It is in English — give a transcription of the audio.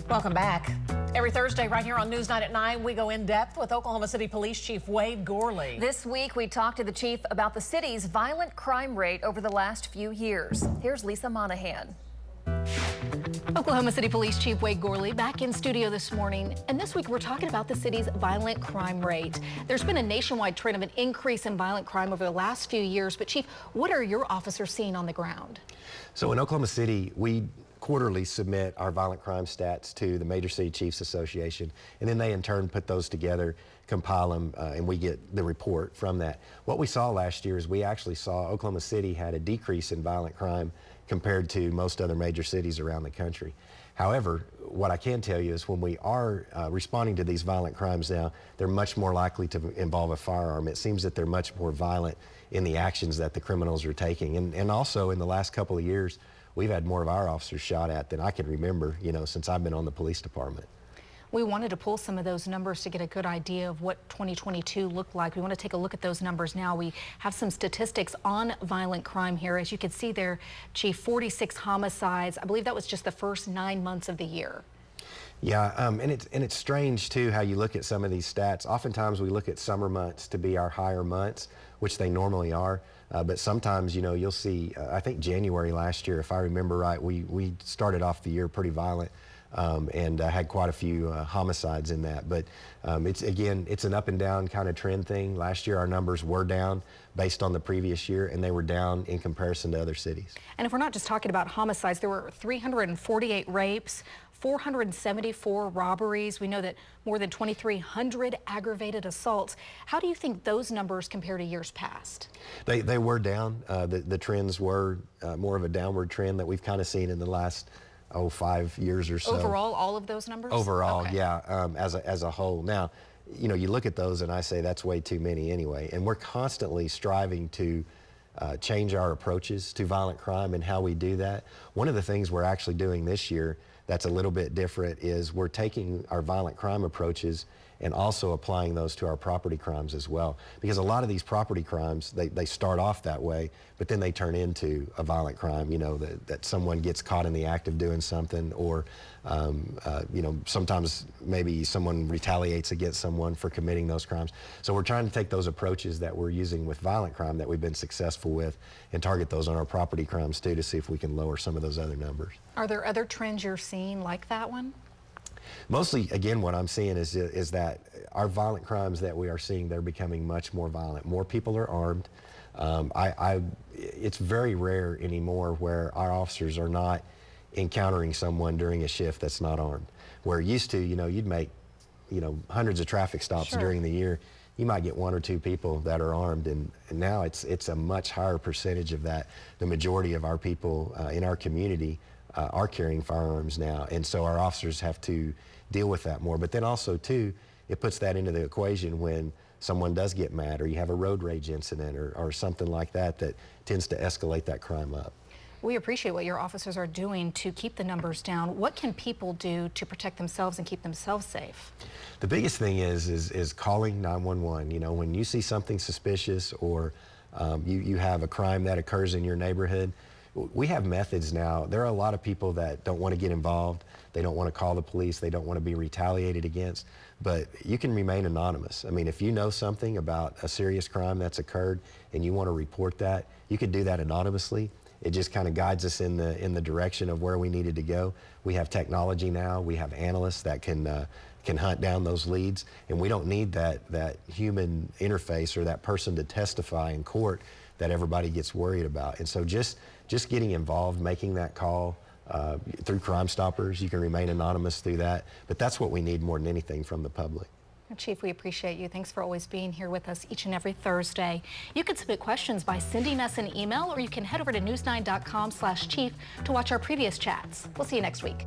Welcome back. Every Thursday right here on News 9 at 9, we go in depth with Oklahoma City Police Chief Wade Gourley. This week, we talked to the chief about the city's violent crime rate over the last few years. Here's Lisa Monahan. Oklahoma City Police Chief Wade Gourley back in studio this morning, and this week we're talking about the city's violent crime rate. There's been a nationwide trend of an increase in violent crime over the last few years, but Chief, what are your officers seeing on the ground? So in Oklahoma City, we quarterly submit our violent crime stats to the Major City Chiefs Association, and then they in turn put those together, compile them, and we get the report from that. What we saw last year is we actually saw Oklahoma City had a decrease in violent crime compared to most other major cities around the country. However, what I can tell you is when we are responding to these violent crimes now, they're much more likely to involve a firearm. It seems that they're much more violent in the actions that the criminals are taking. And also in the last couple of years, we've had more of our officers shot at than I can remember, since I've been on the police department. We wanted to pull some of those numbers to get a good idea of what 2022 looked like. We want to take a look at those numbers now. We have some statistics on violent crime here. As you can see there, Chief, 46 homicides. I believe that was just the first 9 months of the year. Yeah, and it's strange too how you look at some of these stats. Oftentimes we look at summer months to be our higher months, which they normally are. But sometimes, you'll see, I think January last year, if I remember right, we started off the year pretty violent. And had quite a few homicides in that. But it's an up and down kind of trend thing. Last year our numbers were down based on the previous year, and they were down in comparison to other cities. And if we're not just talking about homicides, there were 348 rapes, 474 robberies. We know that more than 2,300 aggravated assaults. How do you think those numbers compare to years past? They were down. The trends were more of a downward trend that we've kind of seen in the last 5 years or so. Overall, all of those numbers? Overall, okay. Yeah, as a whole. Now, you look at those and I say that's way too many anyway, and we're constantly striving to change our approaches to violent crime and how we do that. One of the things we're actually doing this year that's a little bit different is we're taking our violent crime approaches and also applying those to our property crimes as well. Because a lot of these property crimes, they start off that way, but then they turn into a violent crime, that someone gets caught in the act of doing something, or sometimes maybe someone retaliates against someone for committing those crimes. So we're trying to take those approaches that we're using with violent crime that we've been successful with and target those on our property crimes too, to see if we can lower some of those other numbers. Are there other trends you're seeing like that one? Mostly, again, what I'm seeing is that our violent crimes that we are seeing, they're becoming much more violent. More people are armed. It's very rare anymore where our officers are not encountering someone during a shift that's not armed. Where used to, you'd make, hundreds of traffic stops Sure. during the year. You might get 1 or 2 people that are armed, and now it's a much higher percentage of that. The majority of our people in our community are carrying firearms now, and so our officers have to deal with that more. But then also too, it puts that into the equation when someone does get mad, or you have a road rage incident or something like that tends to escalate that crime up. We appreciate what your officers are doing to keep the numbers down. What can people do to protect themselves and keep themselves safe? The biggest thing is calling 911. When you see something suspicious, or you have a crime that occurs in your neighborhood, we have methods now. There are a lot of people that don't want to get involved. They don't want to call the police. They don't want to be retaliated against. But you can remain anonymous. I mean, if you know something about a serious crime that's occurred and you want to report that, you could do that anonymously. It just kind of guides us in the direction of where we needed to go. We have technology now. We have analysts that can hunt down those leads, and we don't need that human interface or that person to testify in court that everybody gets worried about. And so just getting involved, making that call through Crime Stoppers, you can remain anonymous through that. But that's what we need more than anything from the public. Chief, we appreciate you. Thanks for always being here with us each and every Thursday. You can submit questions by sending us an email, or you can head over to news9.com/chief to watch our previous chats. We'll see you next week.